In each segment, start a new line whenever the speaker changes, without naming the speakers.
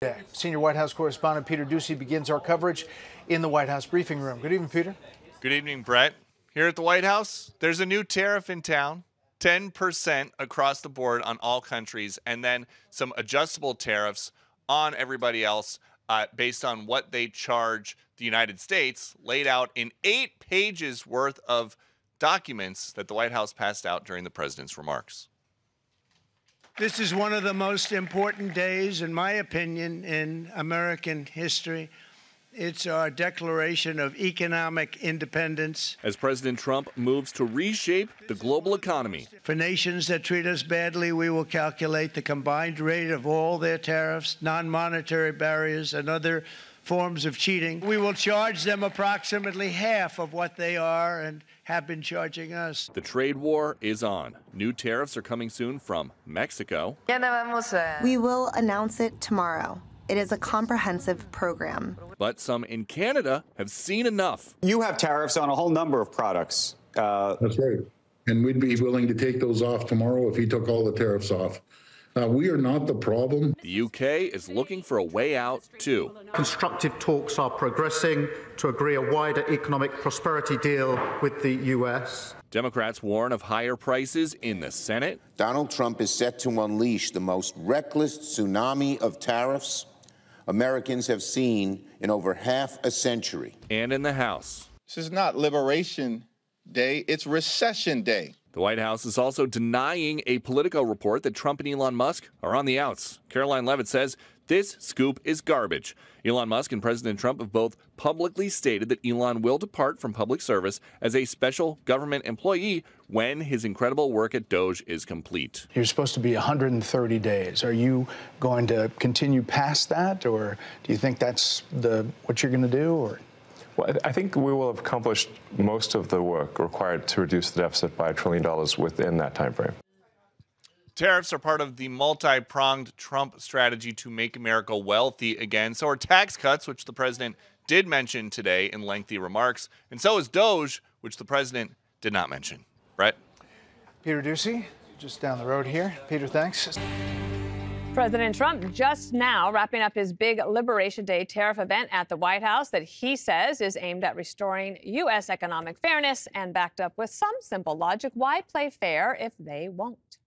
Yeah. Senior White House correspondent Peter Doocy begins our coverage in the White House briefing room. Good evening, Peter.
Good evening, Brett. Here at the White House, there's a new tariff in town, 10% across the board on all countries, and then some adjustable tariffs on everybody else based on what they charge the United States, laid out in 8 pages worth of documents that the White House passed out during the president's remarks.
This is one of the most important days, in my opinion, in American history. It's our declaration of economic independence.
As President Trump moves to reshape the global economy.
For nations that treat us badly, we will calculate the combined rate of all their tariffs, non-monetary barriers, and other forms of cheating. We will charge them approximately half of what they are and have been charging us.
The trade war is on. New tariffs are coming soon from Mexico.
We will announce it tomorrow. It is a comprehensive program.
But some in Canada have seen enough.
You have tariffs on a whole number of products.
That's right. And we'd be willing to take those off tomorrow if he took all the tariffs off. We are not the problem.
The UK is looking for a way out, too.
Constructive talks are progressing to agree a wider economic prosperity deal with the U.S.
Democrats warn of higher prices in the Senate.
Donald Trump is set to unleash the most reckless tsunami of tariffs Americans have seen in over half a century.
And in the House.
This is not Liberation Day, it's Recession Day.
The White House is also denying a Politico report that Trump and Elon Musk are on the outs. Caroline Leavitt says this scoop is garbage. Elon Musk and President Trump have both publicly stated that Elon will depart from public service as a special government employee when his incredible work at Doge is complete.
You're supposed to be 130 days. Are you going to continue past that, or do you think that's what you're going to do? Or?
Well, I think we will have accomplished most of the work required to reduce the deficit by $1 trillion within that time frame.
Tariffs are part of the multi-pronged Trump strategy to make America wealthy again. So are tax cuts, which the president did mention today in lengthy remarks. And so is Doge, which the president did not mention. Brett?
Peter Doocy, just down the road here. Peter, thanks.
President Trump just now wrapping up his big Liberation Day tariff event at the White House that he says is aimed at restoring U.S. economic fairness and backed up with some simple logic. Why play fair if they won't?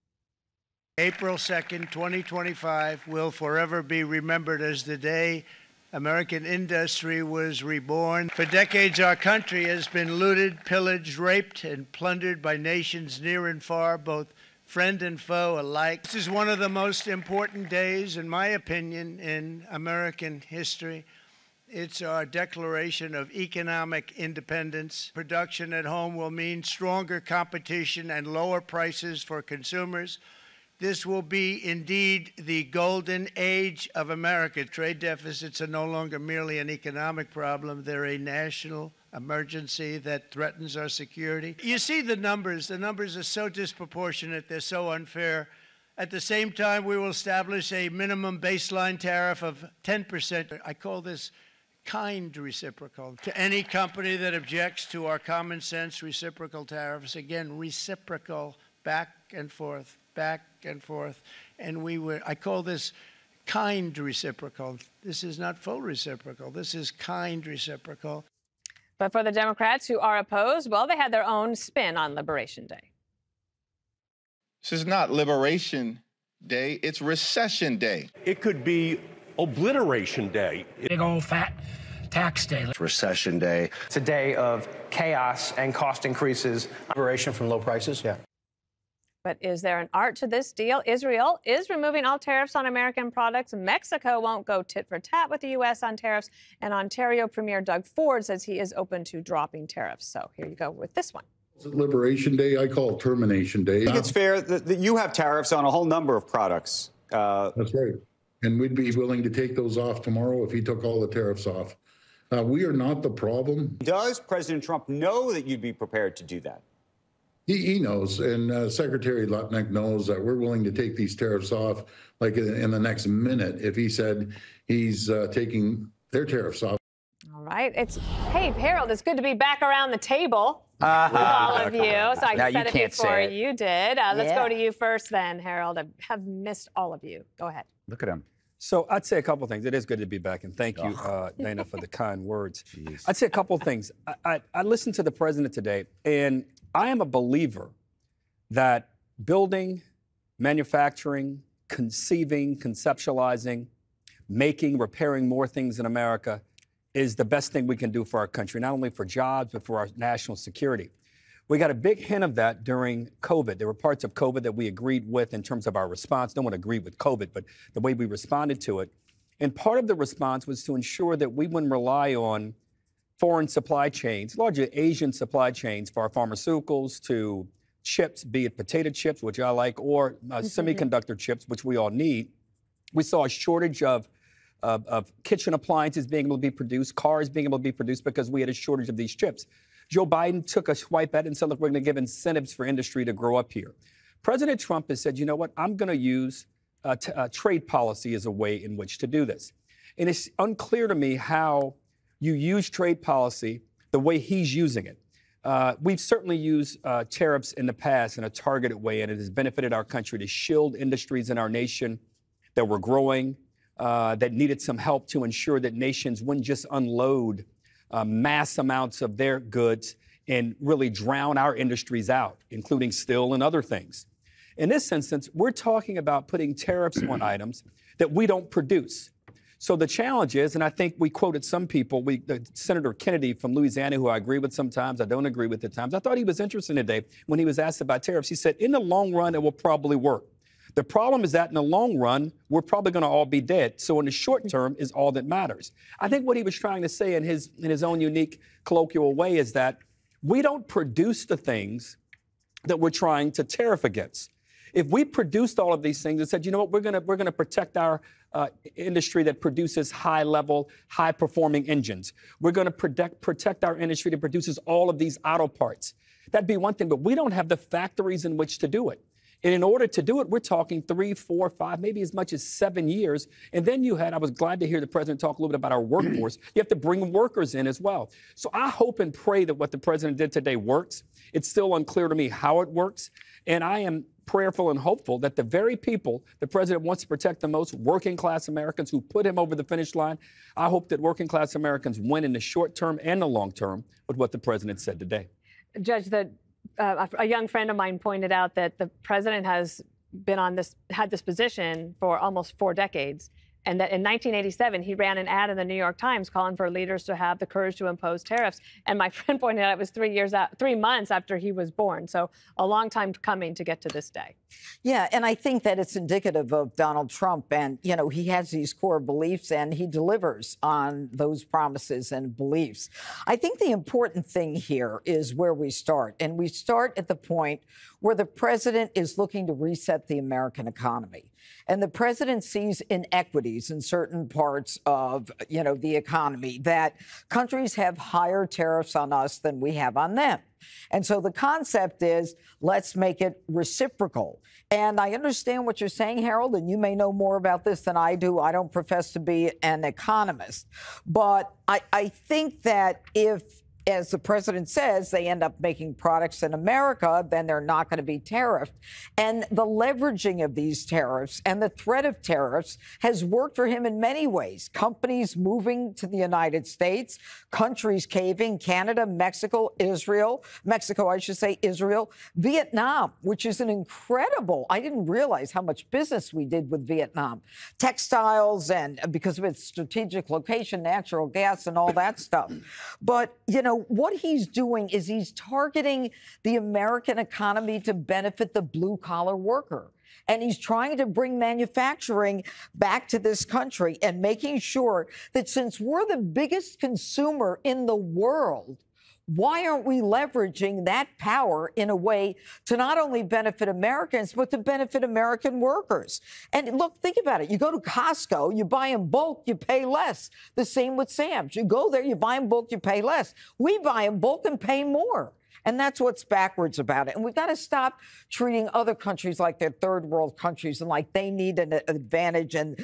April 2nd, 2025 will forever be remembered as the day American industry was reborn. For decades, our country has been looted, pillaged, raped, and plundered by nations near and far, both friend and foe alike. This is one of the most important days, in my opinion, in American history. It's our declaration of economic independence. Production at home will mean stronger competition and lower prices for consumers. This will be indeed the golden age of America. Trade deficits are no longer merely an economic problem. They're a national emergency that threatens our security. You see the numbers. The numbers are so disproportionate. They're so unfair. At the same time, we will establish a minimum baseline tariff of 10%. I call this kind reciprocal. To any company that objects to our common sense reciprocal tariffs, again, reciprocal, back and forth, back and forth. And I call this kind reciprocal. This is not full reciprocal. This is kind reciprocal.
But for the Democrats who are opposed, well, they had their own spin on Liberation Day.
This is not Liberation Day, it's Recession Day.
It could be Obliteration Day.
Big old fat tax day.
It's Recession Day.
It's a day of chaos and cost increases.
Liberation from low prices, yeah.
But is there an art to this deal? Israel is removing all tariffs on American products. Mexico won't go tit for tat with the U.S. on tariffs. And Ontario Premier Doug Ford says he is open to dropping tariffs. So here you go with this one.
Liberation Day, I call it Termination Day.
I think it's fair that you have tariffs on a whole number of products.
That's right. And we'd be willing to take those off tomorrow if he took all the tariffs off. We are not the problem.
Does President Trump know that you'd be prepared to do that?
He knows, and Secretary Lutnick knows that we're willing to take these tariffs off like in the next minute if he said he's taking their tariffs off.
All right. Hey, Harold, it's good to be back around the table with all of you. So I said it before you did. Let's go to you first then, Harold. I have missed all of you. Go ahead.
Look at him.
So I'd say a couple of things. It is good to be back, and thank you, Dana, for the kind words. I'd say a couple of things. I listened to the president today, and I am a believer that building, manufacturing, conceiving, conceptualizing, making, repairing more things in America is the best thing we can do for our country, not only for jobs, but for our national security. We got a big hint of that during COVID. There were parts of COVID that we agreed with in terms of our response. No one agreed with COVID, but the way we responded to it. And part of the response was to ensure that we wouldn't rely on foreign supply chains, largely Asian supply chains for our pharmaceuticals, to chips, be it potato chips, which I like, or semiconductor chips, which we all need. We saw a shortage of kitchen appliances being able to be produced, cars being able to be produced because we had a shortage of these chips. Joe Biden took a swipe at it and said, look, we're going to give incentives for industry to grow up here. President Trump has said, you know what, I'm going to use trade policy as a way in which to do this. And it's unclear to me how you use trade policy the way he's using it. We've certainly used tariffs in the past in a targeted way, and it has benefited our country to shield industries in our nation that were growing, that needed some help to ensure that nations wouldn't just unload mass amounts of their goods and really drown our industries out, including steel and other things. In this instance, we're talking about putting tariffs on items that we don't produce. So the challenge is, and I think we quoted some people, Senator Kennedy from Louisiana, who I agree with sometimes, I don't agree with at times. I thought he was interesting today when he was asked about tariffs. He said, in the long run, it will probably work. The problem is that in the long run, we're probably going to all be dead. So in the short term is all that matters. I think what he was trying to say in his own unique colloquial way is that we don't produce the things that we're trying to tariff against. If we produced all of these things and said, you know what, we're going to protect our industry that produces high-level, high-performing engines. We're going to protect our industry that produces all of these auto parts. That'd be one thing, but we don't have the factories in which to do it. And in order to do it, we're talking 3, 4, 5, maybe as much as 7 years. And then I was glad to hear the president talk a little bit about our workforce. You have to bring workers in as well. So I hope and pray that what the president did today works. It's still unclear to me how it works. And I am prayerful and hopeful that the very people the president wants to protect the most, working class Americans who put him over the finish line, I hope that working class Americans win in the short term and the long term with what the president said today.
Judge, a young friend of mine pointed out that the president has had this position for almost 4 decades, and that in 1987 he ran an ad in the New York Times calling for leaders to have the courage to impose tariffs. And my friend pointed out it was 3 months after he was born, so a long time coming to get to this day.
Yeah, and I think that it's indicative of Donald Trump, and he has these core beliefs and he delivers on those promises and beliefs. I think the important thing here is where we start, and we start at the point where the president is looking to reset the American economy. And the president sees inequities in certain parts of, the economy, that countries have higher tariffs on us than we have on them. And so the concept is, let's make it reciprocal. And I understand what you're saying, Harold, and you may know more about this than I do. I don't profess to be an economist. But I think that if, as the president says, they end up making products in America, then they're not going to be tariffed. And the leveraging of these tariffs and the threat of tariffs has worked for him in many ways. Companies moving to the United States, countries caving, Canada, Mexico, Israel, Vietnam, which is an incredible, I didn't realize how much business we did with Vietnam. Textiles, and because of its strategic location, natural gas and all that stuff. But, what he's doing is he's targeting the American economy to benefit the blue-collar worker. And he's trying to bring manufacturing back to this country and making sure that since we're the biggest consumer in the world, why aren't we leveraging that power in a way to not only benefit Americans, but to benefit American workers? And look, think about it. You go to Costco, you buy in bulk, you pay less. The same with Sam's. You go there, you buy in bulk, you pay less. We buy in bulk and pay more. And that's what's backwards about it. And we've got to stop treating other countries like they're third world countries and like they need an advantage and,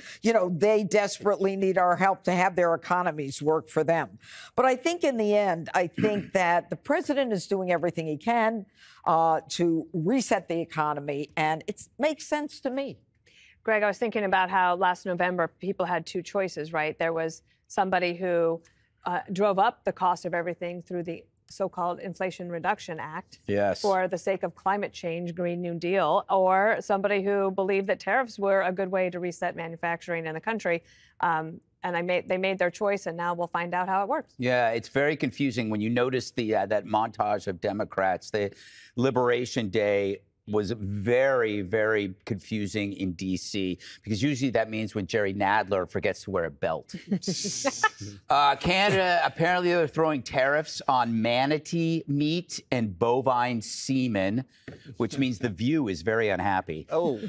they desperately need our help to have their economies work for them. But I think in the end, I think that the president is doing everything he can to reset the economy. And it makes sense to me.
Greg, I was thinking about how last November people had two choices, right? There was somebody who drove up the cost of everything through the so-called Inflation Reduction Act for the sake of climate change, Green New Deal, or somebody who believed that tariffs were a good way to reset manufacturing in the country. And they made their choice, and now we'll find out how it works.
Yeah, it's very confusing when you notice the that montage of Democrats. The Liberation Day was very, very confusing in D.C. because usually that means when Jerry Nadler forgets to wear a belt. Canada, apparently they're throwing tariffs on manatee meat and bovine semen, which means The View is very unhappy. Oh.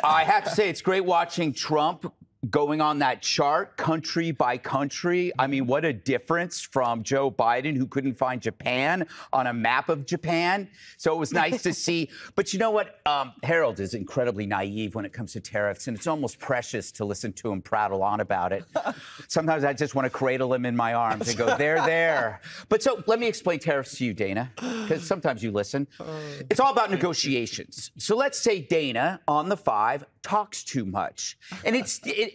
I have to say, it's great watching Trump going on that chart, country by country. I mean, what a difference from Joe Biden, who couldn't find Japan on a map of Japan. So it was nice to see. But you know what? Harold is incredibly naive when it comes to tariffs, and it's almost precious to listen to him prattle on about it. Sometimes I just want to cradle him in my arms and go, there. But so let me explain tariffs to you, Dana, because sometimes you listen. It's all about negotiations. So let's say Dana, on the 5, talks too much. And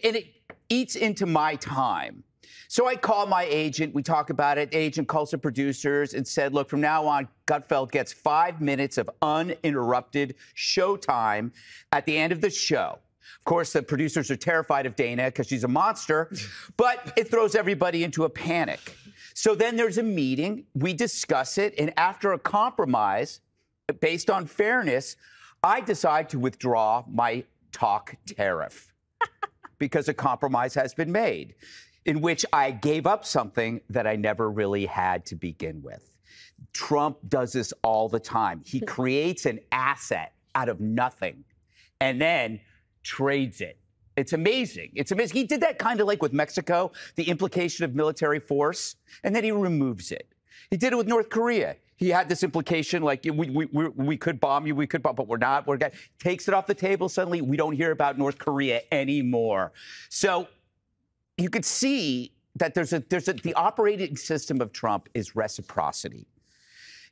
it eats into my time. So I call my agent, we talk about it. Agent calls the producers and said, look, from now on, Gutfeld gets 5 minutes of uninterrupted show time at the end of the show. Of course, the producers are terrified of Dana because she's a monster, but it throws everybody into a panic. So then there's a meeting, we discuss it, and after a compromise, based on fairness, I decide to withdraw my talk tariff because a compromise has been made in which I gave up something that I never really had to begin with. Trump does this all the time. He creates an asset out of nothing and then trades it. It's amazing. It's amazing. He did that kind of like with Mexico, the implication of military force, and then he removes it. He did it with North Korea. He had this implication like we could bomb you, but we're not. Takes it off the table. Suddenly, we don't hear about North Korea anymore. So you could see that the operating system of Trump is reciprocity.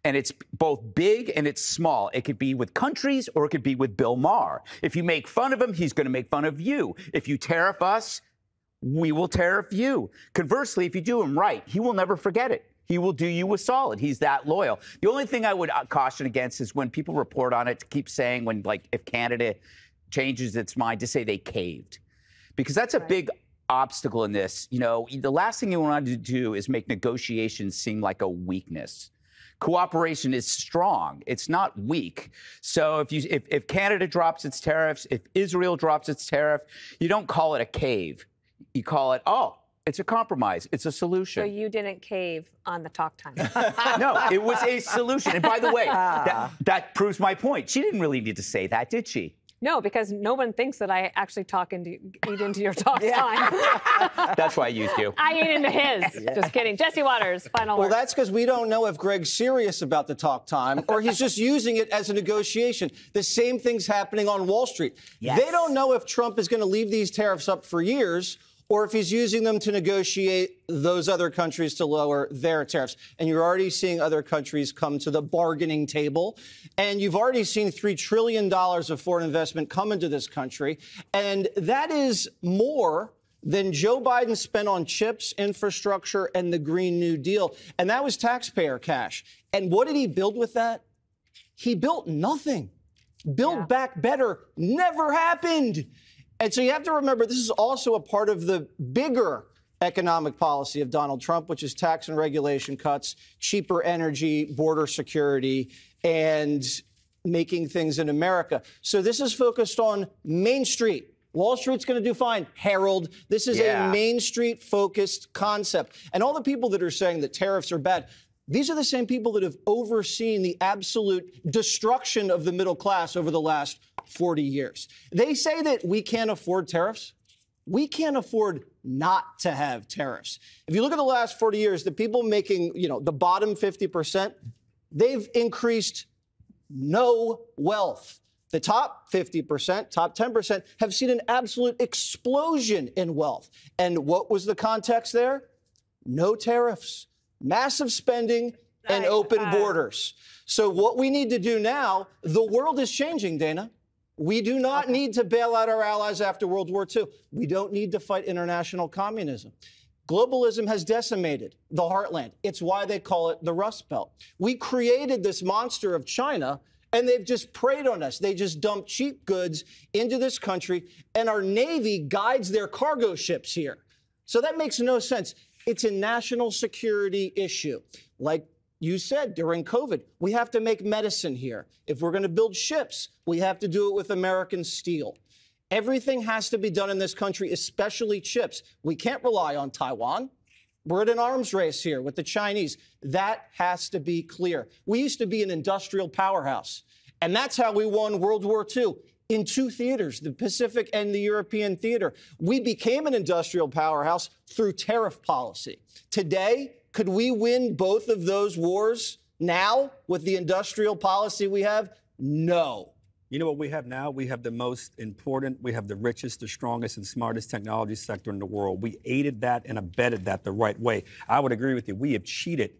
And it's both big and it's small. It could be with countries or it could be with Bill Maher. If you make fun of him, he's going to make fun of you. If you tariff us, we will tariff you. Conversely, if you do him right, he will never forget it. He will do you a solid. He's that loyal. The only thing I would caution against is when people report on it to keep saying if Canada changes its mind, to say they caved. Because that's a big obstacle in this. You know, the last thing you want to do is make negotiations seem like a weakness. Cooperation is strong. It's not weak. So if Canada drops its tariffs, if Israel drops its tariff, you don't call it a cave. You call it, it's a compromise. It's a solution.
So you didn't cave on the talk time.
No, it was a solution. And by the way, that proves my point. She didn't really need to say that, did she?
No, because no one thinks that I actually eat into your talk time.
That's why I used you.
I eat into his. Just kidding. Jesse Waters, final word.
Well, that's because we don't know if Greg's serious about the talk time or he's just using it as a negotiation. The same thing's happening on Wall Street. Yes. They don't know if Trump is going to leave these tariffs up for years or if he's using them to negotiate those other countries to lower their tariffs. And you're already seeing other countries come to the bargaining table. And you've already seen $3 trillion of foreign investment come into this country. And that is more than Joe Biden spent on chips, infrastructure, and the Green New Deal. And that was taxpayer cash. And what did he build with that? He built nothing. Build back better never happened. And so you have to remember, this is also a part of the bigger economic policy of Donald Trump, which is tax and regulation cuts, cheaper energy, border security, and making things in America. So this is focused on Main Street. Wall Street's going to do fine. Harold, this is a Main Street focused concept. And all the people that are saying that tariffs are bad, these are the same people that have overseen the absolute destruction of the middle class over the last 40 years. They say that we can't afford tariffs. We can't afford not to have tariffs. If you look at the last 40 years, the people making, the bottom 50%, they've increased no wealth. The top 50%, top 10% have seen an absolute explosion in wealth. And what was the context there? No tariffs, massive spending, and open borders. So what we need to do now, the world is changing, Dana. We do not need to bail out our allies after World War II. We don't need to fight international communism. Globalism has decimated the heartland. It's why they call it the Rust Belt. We created this monster of China, and they've just preyed on us. They just dump cheap goods into this country, and our Navy guides their cargo ships here. So that makes no sense. It's a national security issue. Like you said, during COVID, we have to make medicine here. If we're going to build ships, we have to do it with American steel. Everything has to be done in this country, especially chips. We can't rely on Taiwan. We're at an arms race here with the Chinese. That has to be clear. We used to be an industrial powerhouse, and that's how we won World War II in two theaters, the Pacific and the European theater. We became an industrial powerhouse through tariff policy. Today, could we win both of those wars now with the industrial policy we have? No.
You know what we have now? We have the most important, we have the richest, the strongest, and smartest technology sector in the world. We aided that and abetted that the right way. I would agree with you. We have cheated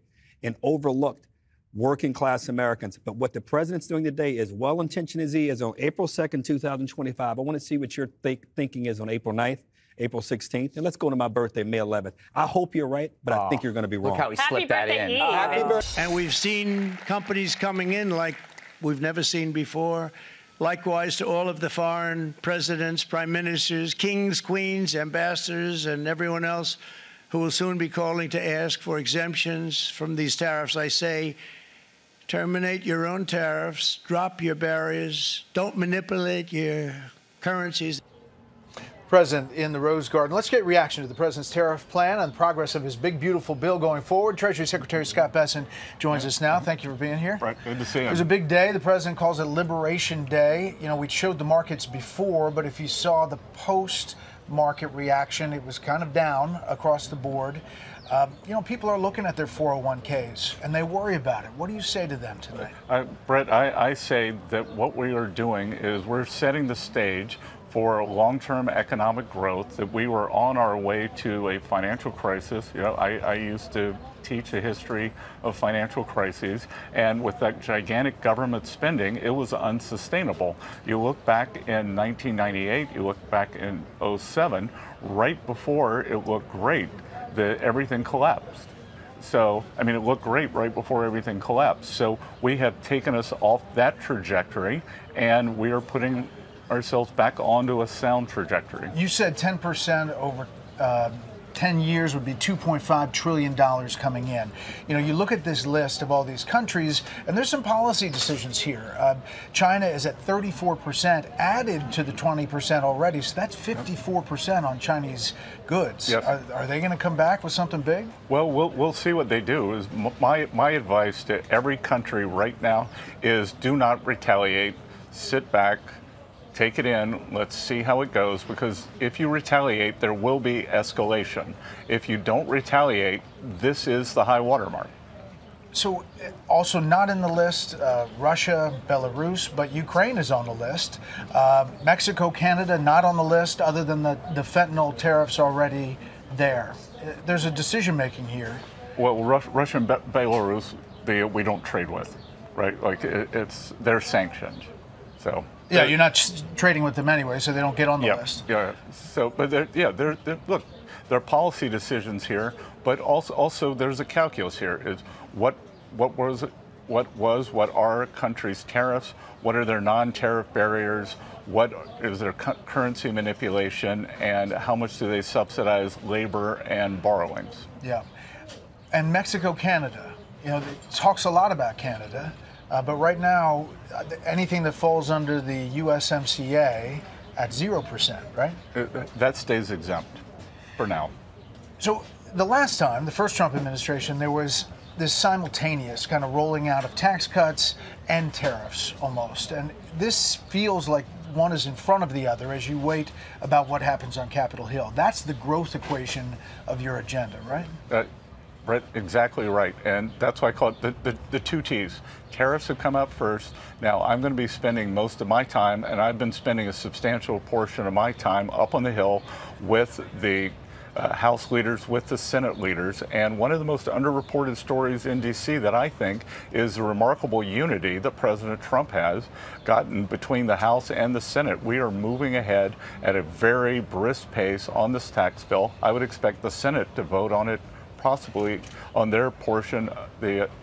and overlooked working class Americans. But what the president's doing today, as well-intentioned as he is, on April 2nd, 2025, I want to see what your thinking is on April 9th, April 16th, and let's go to my birthday, May 11th. I hope you're right, but I think you're going to be wrong.
Look how he slipped that in.
Happy birthday. And we've seen companies coming in like we've never seen before. Likewise to all of the foreign presidents, prime ministers, kings, queens, ambassadors, and everyone else who will soon be calling to ask for exemptions from these tariffs. I say, terminate your own tariffs, drop your barriers, don't manipulate your currencies.
President in the Rose Garden. Let's get reaction to the president's tariff plan and the progress of his big, beautiful bill going forward. Treasury Secretary Scott Bessent joins us now. Thank you for being here.
Right, good to see you.
It was a big day. The president calls it Liberation Day. You know, we showed the markets before, but if you saw the post-market reaction, it was kind of down across the board. You know, people are looking at their 401ks and they worry about it. What do you say to them tonight?
Brett, I say that what we are doing is we're setting the stage for long-term economic growth, that we were on our way to a financial crisis. You know, I used to teach a history of financial crises, and with that gigantic government spending, it was unsustainable. You look back in 1998, you look back in 2007, right before it looked great, everything collapsed. So, I mean, it looked great right before everything collapsed. So we have taken us off that trajectory, and we are putting ourselves back onto a sound trajectory.
You said 10% over 10 years would be $2.5 trillion coming in. You know, you look at this list of all these countries, and there's some policy decisions here. China is at 34%, added to the 20% already, so that's 54% on Chinese goods.
Yes.
Are they going to come back with something big?
Well, we'll see what they do. Is my advice to every country right now is do not retaliate, sit back, take it in, let's see how it goes, because if you retaliate, there will be escalation. If you don't retaliate, this is the high watermark.
So, also not in the list, Russia, Belarus, but Ukraine is on the list. Mexico, Canada, not on the list, other than the fentanyl tariffs already there. There's a decision-making here.
Well, Russia and Belarus, we don't trade with, right? Like, they're sanctioned, so.
Yeah, you're not trading with them anyway, so they don't get on the list.
Yeah. So, but look, there are policy decisions here, but also there's a calculus here. Is what are our country's tariffs? What are their non-tariff barriers? What is their currency manipulation? And how much do they subsidize labor and borrowings?
Yeah. And Mexico, Canada. You know, it talks a lot about Canada. But right now, anything that falls under the USMCA at 0%, right?
That stays exempt for now.
So the last time, the first Trump administration, there was this simultaneous kind of rolling out of tax cuts and tariffs almost. And this feels like one is in front of the other as you wait about what happens on Capitol Hill. That's the growth equation of your agenda, right?
Brett, exactly right. And that's why I call it the two T's. Tariffs have come up first. Now, I'm going to be spending most of my time, and I've been spending a substantial portion of my time up on the Hill with the House leaders with the Senate leaders. And one of the most underreported stories in D.C. that I think is the remarkable unity that President Trump has gotten between the House and the Senate. We are moving ahead at a very brisk pace on this tax bill. I would expect the Senate to vote on it, possibly on their portion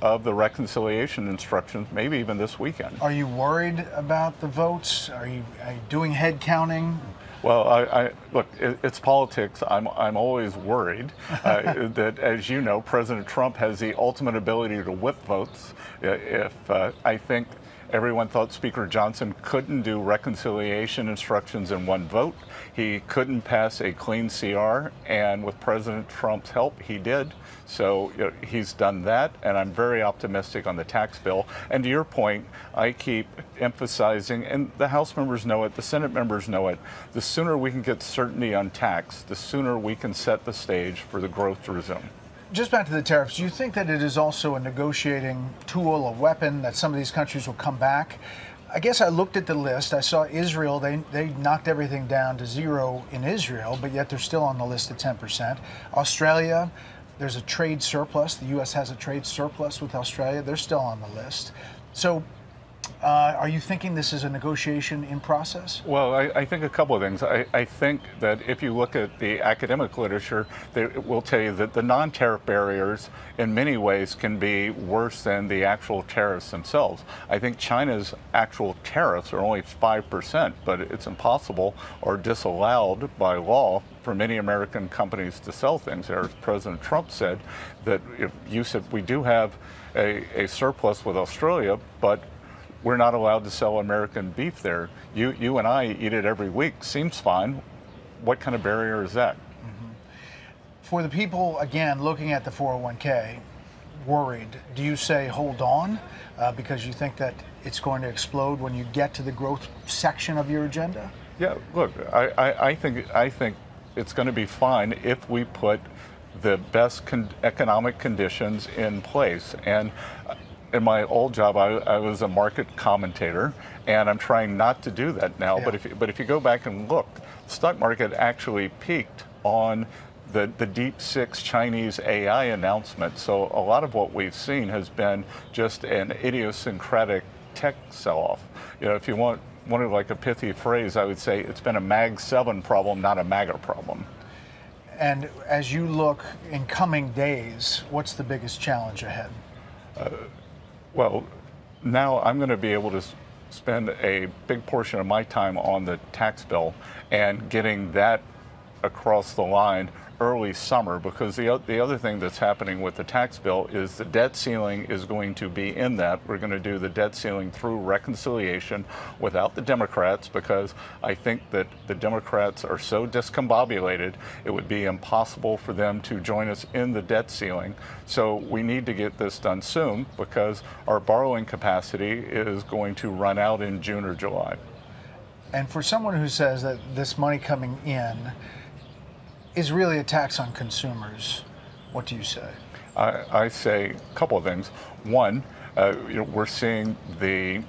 of the reconciliation instructions, maybe even this weekend.
Are you worried about the votes? Are you doing head counting?
Well, look, it's politics. I'm always worried that, as you know, President Trump has the ultimate ability to whip votes. If I think everyone thought Speaker Johnson couldn't do reconciliation instructions in one vote. He couldn't pass a clean CR, and with President Trump's help, he did. So he's done that, and I'm very optimistic on the tax bill. And to your point, I keep emphasizing, and the House members know it, the Senate members know it, the sooner we can get certainty on tax, the sooner we can set the stage for the growth to resume.
Just back to the tariffs, do you think that it is also a negotiating tool, a weapon, that some of these countries will come back? I guess I looked at the list. I saw Israel, they knocked everything down to 0 in Israel, but yet they're still on the list at 10%. Australia, there's a trade surplus. The U.S. has a trade surplus with Australia. They're still on the list. So are you thinking this is a negotiation in process?
Well, I think a couple of things. I think that if you look at the academic literature, they will tell you that the non-tariff barriers in many ways can be worse than the actual tariffs themselves. I think China's actual tariffs are only 5%, but it's impossible or disallowed by law for many American companies to sell things there. As President Trump said, that you said we do have a surplus with Australia, but we're not allowed to sell American beef there. You and I eat it every week. Seems fine. What kind of barrier is that?
Mm-hmm. For the people, again, looking at the 401k, worried, do you say hold on because you think that it's going to explode when you get to the growth section of your agenda?
Yeah, look, I think it's going to be fine if we put the best economic conditions in place. And in my old job, I was a market commentator, and I'm trying not to do that now. Yeah. But if you go back and look, the stock market actually peaked on the Deep Six Chinese AI announcement. So a lot of what we've seen has been just an idiosyncratic tech sell-off. If you wanted like a pithy phrase, I would say it's been a Mag 7 problem, not a MAGA problem.
And as you look in coming days, what's the biggest challenge ahead?
Well, now I'm going to be able to spend a big portion of my time on the tax bill and getting that across the line early summer, because the other thing that's happening with the tax bill is the debt ceiling is going to be in that. We're going to do the debt ceiling through reconciliation without the Democrats, because I think that the Democrats are so discombobulated, it would be impossible for them to join us in the debt ceiling. So we need to get this done soon, because our borrowing capacity is going to run out in June or July.
And for someone who says that this money coming in is really a tax on consumers, what do you say?
I say a couple of things. One, we're seeing the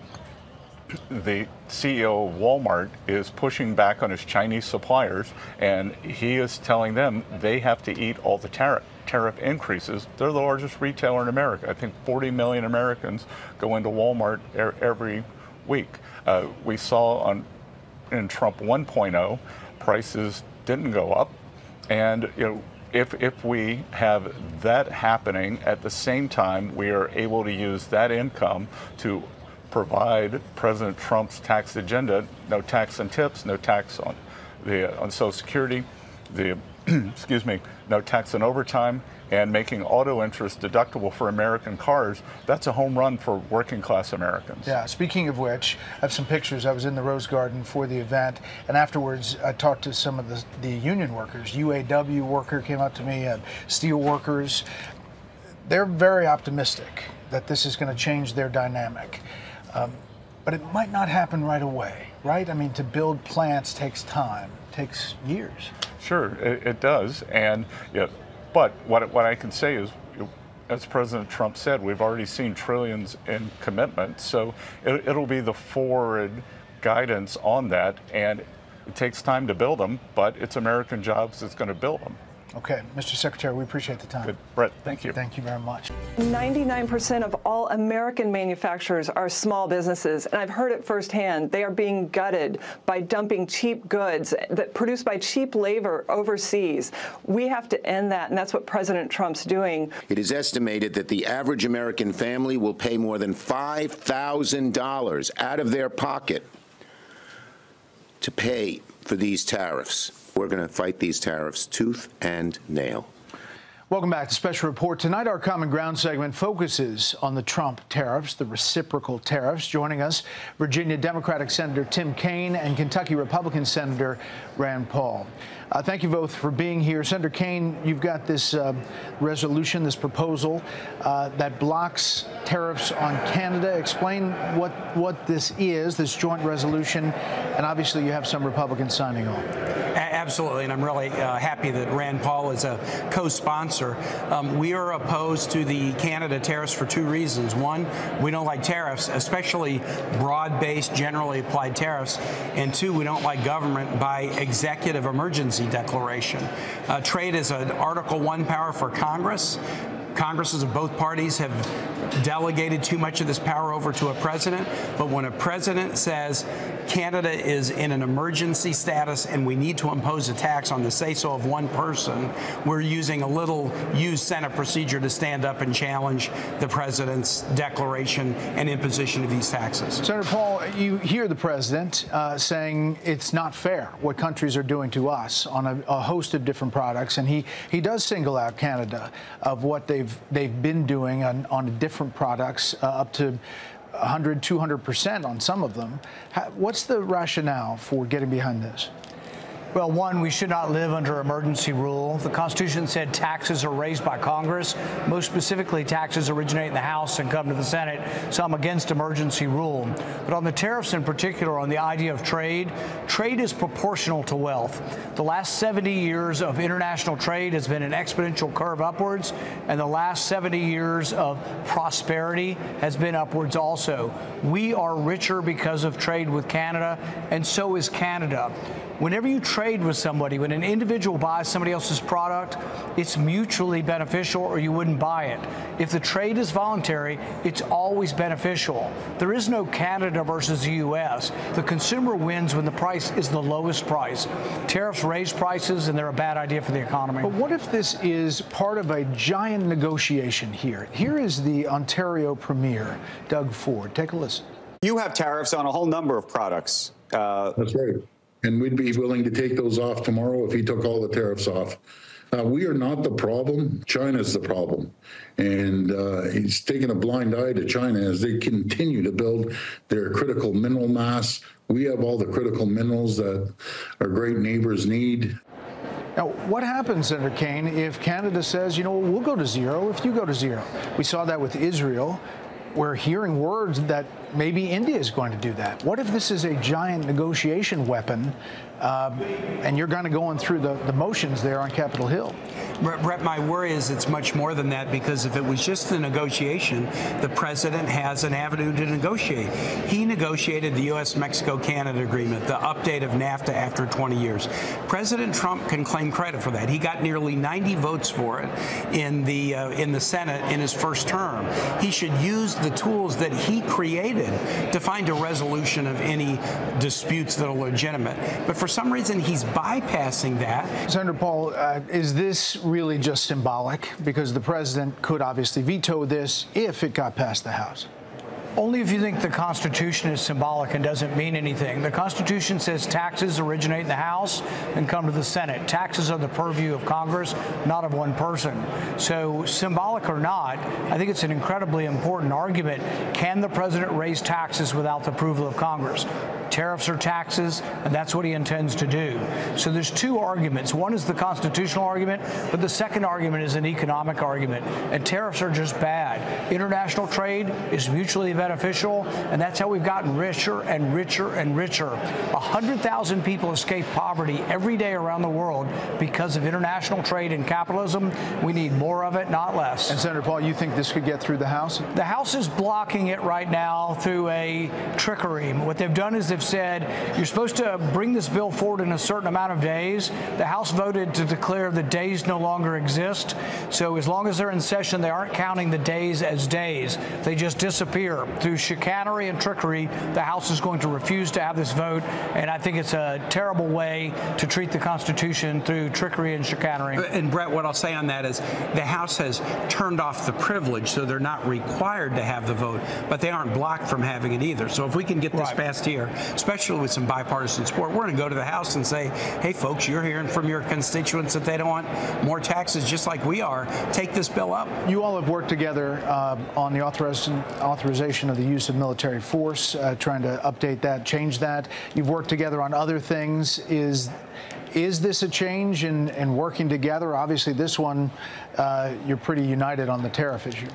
CEO of Walmart is pushing back on his Chinese suppliers, and he is telling them they have to eat all the tariff increases. They're the largest retailer in America. I think 40 million Americans go into Walmart every week. We saw in Trump 1.0, prices didn't go up. And if we have that happening at the same time, we are able to use that income to provide President Trump's tax agenda. No tax on tips, no tax on Social Security, excuse me, no tax on overtime, and making auto interest deductible for American cars. That's a home run for working class Americans.
Yeah, speaking of which, I have some pictures. I was in the Rose Garden for the event, and afterwards I talked to some of the union workers. UAW worker came up to me, steel workers. They're very optimistic that this is going to change their dynamic. But it might not happen right away, right? I mean, to build plants takes time, takes years.
Sure, it does. And but what I can say is, as President Trump said, we've already seen trillions in commitments. So it'll be the forward guidance on that. And it takes time to build them, but it's American jobs that's going to build them.
Okay, Mr. Secretary, we appreciate the time.
Good. Brett, thank you.
Thank you very much.
99% of all American manufacturers are small businesses, and I've heard it firsthand. They are being gutted by dumping cheap goods that produced by cheap labor overseas. We have to end that, and that's what President Trump's doing.
It is estimated that the average American family will pay more than $5,000 out of their pocket to pay for these tariffs. We're going to fight these tariffs tooth and nail.
Welcome back to Special Report. Tonight, our Common Ground segment focuses on the Trump tariffs, the reciprocal tariffs. Joining us, Virginia Democratic Senator Tim Kaine and Kentucky Republican Senator Rand Paul. Thank you both for being here. Senator Kaine, you've got this resolution, this proposal that blocks tariffs on Canada. Explain what this is, this joint resolution, and obviously you have some Republicans signing on.
Absolutely, and I'm really happy that Rand Paul is a co-sponsor. We are opposed to the Canada tariffs for two reasons. One, we don't like tariffs, especially broad-based, generally applied tariffs. And two, we don't like government by executive emergency declaration. Trade is an Article I power for Congress. Congresses of both parties have delegated too much of this power over to a president. But when a president says Canada is in an emergency status and we need to impose a tax on the say-so of one person, we're using a little used Senate procedure to stand up and challenge the president's declaration and imposition of these taxes.
Senator Paul, you hear the president saying it's not fair what countries are doing to us on a host of different products, and he does single out Canada of what they've been doing on different products, up to 100, 200% on some of them. What's the rationale for getting behind this?
Well, one, we should not live under emergency rule. The Constitution said taxes are raised by Congress. Most specifically, taxes originate in the House and come to the Senate. So I'm against emergency rule. But on the tariffs in particular, on the idea of trade, trade is proportional to wealth. The last 70 years of international trade has been an exponential curve upwards, and the last 70 years of prosperity has been upwards also. We are richer because of trade with Canada, and so is Canada. Whenever you trade with somebody, when an individual buys somebody else's product, it's mutually beneficial or you wouldn't buy it. If the trade is voluntary, it's always beneficial. There is no Canada versus the U.S. The consumer wins when the price is the lowest price. Tariffs raise prices and they're a bad idea for the economy.
But what if this is part of a giant negotiation here? Here is the Ontario Premier, Doug Ford. Take a listen.
You have tariffs on a whole number of products.
That's right. And we'd be willing to take those off tomorrow if he took all the tariffs off. We are not the problem. China's the problem. And he's taking a blind eye to China as they continue to build their critical mineral mass. We have all the critical minerals that our great neighbors need.
Now, what happens, Senator Kaine, if Canada says, you know, we'll go to zero if you go to zero? We saw that with Israel. We're hearing words that maybe India is going to do that. What if this is a giant negotiation weapon and you're kind of going through the motions there on Capitol Hill?
Brett, my worry is it's much more than that, because if it was just a negotiation, the president has an avenue to negotiate. He negotiated the U.S.-Mexico-Canada agreement, the update of NAFTA after 20 years. President Trump can claim credit for that. He got nearly 90 votes for it in the Senate in his first term. He should use the tools that he created to find a resolution of any disputes that are legitimate. But for some reason, he's bypassing that.
Senator Paul, is this really just symbolic? Because the president could obviously veto this if it got past the House.
Only if you think the Constitution is symbolic and doesn't mean anything. The Constitution says taxes originate in the House and come to the Senate. Taxes are the purview of Congress, not of one person. So, symbolic or not, I think it's an incredibly important argument. Can the president raise taxes without the approval of Congress? Tariffs are taxes, and that's what he intends to do. So there's two arguments. One is the constitutional argument, but the second argument is an economic argument. And tariffs are just bad. International trade is mutually beneficial, and that's how we've gotten richer and richer and richer. 100,000 people escape poverty every day around the world because of international trade and capitalism. We need more of it, not less.
And Senator Paul, you think this could get through the House?
The House is blocking it right now through a trickery. What they've done is they've said you're supposed to bring this bill forward in a certain amount of days. The House voted to declare the days no longer exist. So as long as they're in session, they aren't counting the days as days. They just disappear. Through chicanery and trickery, the House is going to refuse to have this vote. And I think it's a terrible way to treat the Constitution, through trickery and chicanery.
And Brett, what I'll say on that is the House has turned off the privilege, so they're not required to have the vote, but they aren't blocked from having it either. So if we can get this passed here, especially with some bipartisan support, we're going to go to the House and say, hey, folks, you're hearing from your constituents that they don't want more taxes just like we are. Take this bill up.
You all have worked together on the authorization of the use of military force, trying to update that, change that. You've worked together on other things. Is this a change in working together? Obviously, this one, you're pretty united on the tariff issue.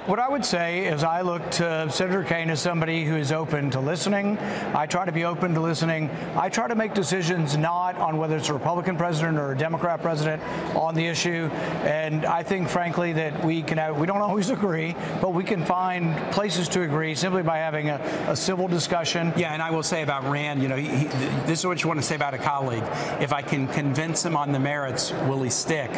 What I would say is I look to Senator Kaine as somebody who is open to listening. I try to be open to listening. I try to make decisions not on whether it's a Republican president or a Democrat president on the issue. And I think, frankly, that we don't always agree, but we can find places to agree simply by having a civil discussion.
Yeah, and I will say about Rand, this is what you want to say about a colleague. If I can convince him on the merits, will he stick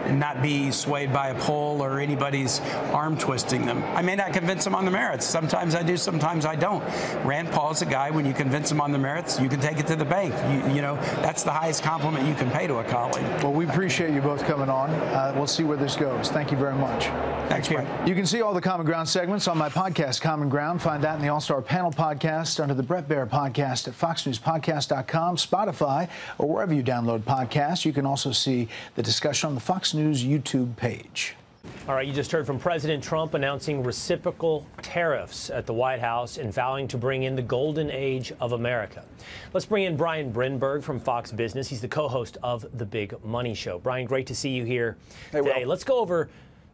and not be swayed by a poll or anybody's arm twisting them? I may not convince him on the merits. Sometimes I do, sometimes I don't. Rand Paul's a guy, when you convince him on the merits, you can take it to the bank. You know, that's the highest compliment you can pay to a colleague.
Well, we appreciate you both coming on. We'll see where this goes. Thank you very much.
Thanks, Brett.
You can see all the Common Ground segments on my podcast, Common Ground. Find that in the All-Star Panel podcast under the Brett Baier podcast at foxnewspodcast.com, Spotify, or wherever you download podcasts. You can also see the discussion on the Fox News YouTube page.
All right, you just heard from President Trump announcing reciprocal tariffs at the White House and vowing to bring in the golden age of America. Let's bring in Brian Brinberg from Fox Business. He's the co-host of The Big Money Show. Brian, great to see you here today. Let's go over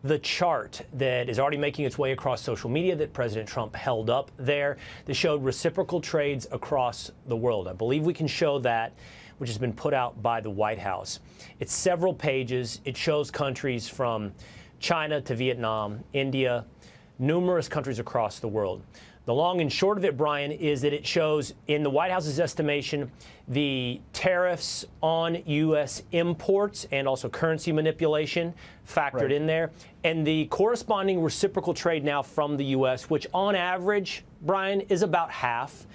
the chart that is already making its way across social media that President Trump held up there that showed reciprocal trades across the world. I believe we can show that, which has been put out by the White House. It's several pages. It shows countries from China to Vietnam, India, numerous countries across the world. The long and short of it, Brian, is that it shows, in the White House's estimation, the tariffs on U.S. imports and also currency manipulation factored in there, and the corresponding reciprocal trade now from the U.S., which on average, Brian, is about half.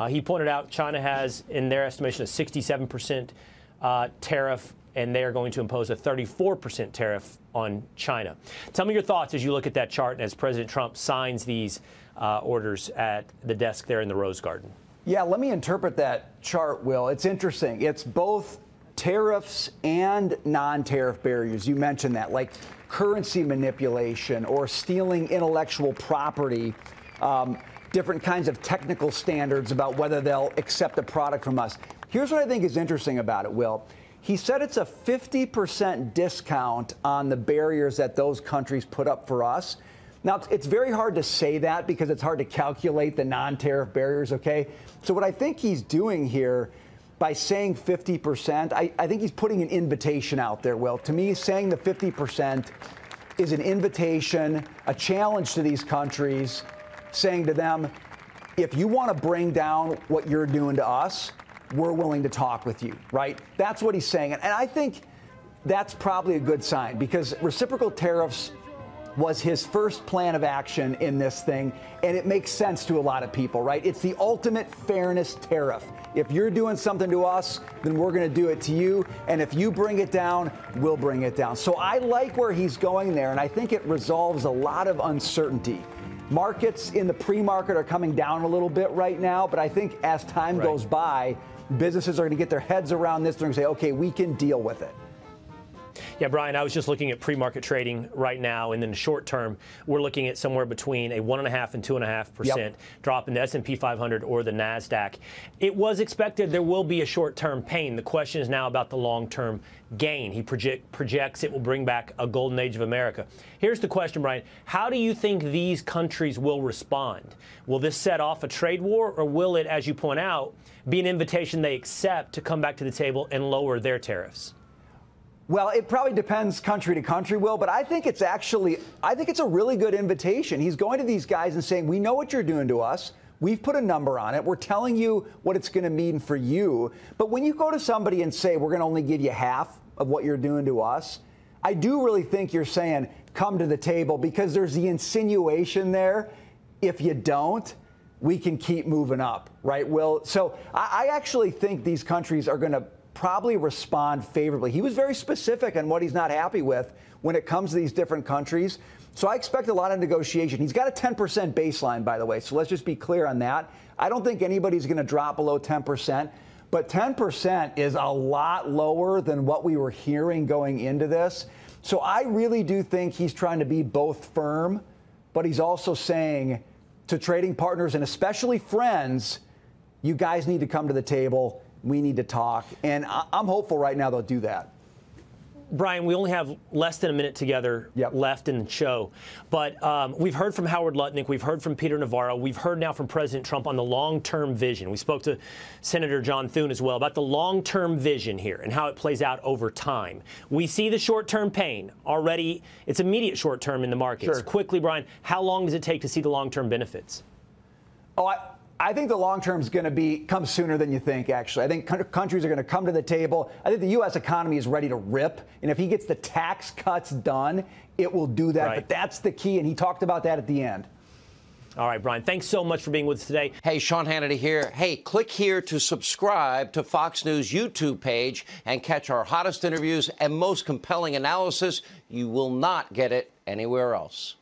He pointed out China has, in their estimation, a 67% tariff, and they are going to impose a 34% tariff on China. Tell me your thoughts as you look at that chart and as President Trump signs these orders at the desk there in the Rose Garden.
Yeah, let me interpret that chart, Will. It's interesting. It's both tariffs and non-tariff barriers. You mentioned that, like currency manipulation or stealing intellectual property, different kinds of technical standards about whether they'll accept a product from us. Here's what I think is interesting about it, Will. He said it's a 50% discount on the barriers that those countries put up for us. Now, it's very hard to say that because it's hard to calculate the non-tariff barriers, okay? So what I think he's doing here by saying 50%, I think he's putting an invitation out there, Will. To me, saying the 50% is an invitation, a challenge to these countries, saying to them, if you want to bring down what you're doing to us, we're willing to talk with you, right? That's what he's saying. And I think that's probably a good sign because reciprocal tariffs was his first plan of action in this thing, and it makes sense to a lot of people, right? It's the ultimate fairness tariff. If you're doing something to us, then we're going to do it to you, and if you bring it down, we'll bring it down. So I like where he's going there, and I think it resolves a lot of uncertainty. Markets in the pre-market are coming down a little bit right now, but I think as time goes by, businesses are going to get their heads around this. They're going to say, okay, we can deal with it.
Yeah, Brian, I was just looking at pre-market trading right now, and in the short term, we're looking at somewhere between a 1.5% and 2.5% drop in the S&P 500 or the NASDAQ. It was expected there will be a short-term pain. The question is now about the long-term gain. He projects it will bring back a golden age of America. Here's the question, Brian. How do you think these countries will respond? Will this set off a trade war, or will it, as you point out, be an invitation they accept to come back to the table and lower their tariffs?
Well, it probably depends country to country, Will, but I think it's a really good invitation. He's going to these guys and saying, we know what you're doing to us. We've put a number on it. We're telling you what it's going to mean for you. But when you go to somebody and say, we're going to only give you half of what you're doing to us, I do really think you're saying, come to the table, because there's the insinuation there. If you don't, we can keep moving up, right, Will? So I actually think these countries are going to probably respond favorably. He was very specific on what he's not happy with when it comes to these different countries. So I expect a lot of negotiation. He's got a 10% baseline, by the way, so let's just be clear on that. I don't think anybody's going to drop below 10%, but 10% is a lot lower than what we were hearing going into this. So I really do think he's trying to be both firm, but he's also saying to trading partners and especially friends, you guys need to come to the table. We need to talk. And I'm hopeful right now they'll do that.
Brian, we only have less than a minute together left in the show. But we've heard from Howard Lutnick. We've heard from Peter Navarro. We've heard now from President Trump on the long-term vision. We spoke to Senator John Thune as well about the long-term vision here and how it plays out over time. We see the short-term pain already. It's immediate short-term in the markets.
Sure.
Quickly, Brian, how long does it take to see the long-term benefits?
Oh, I think the long term is going to come sooner than you think, actually. I think countries are going to come to the table. I think the U.S. economy is ready to rip. And if he gets the tax cuts done, it will do that. Right. But that's the key. And he talked about that at the end.
All right, Brian, thanks so much for being with us today.
Hey, Sean Hannity here. Hey, click here to subscribe to Fox News YouTube page and catch our hottest interviews and most compelling analysis. You will not get it anywhere else.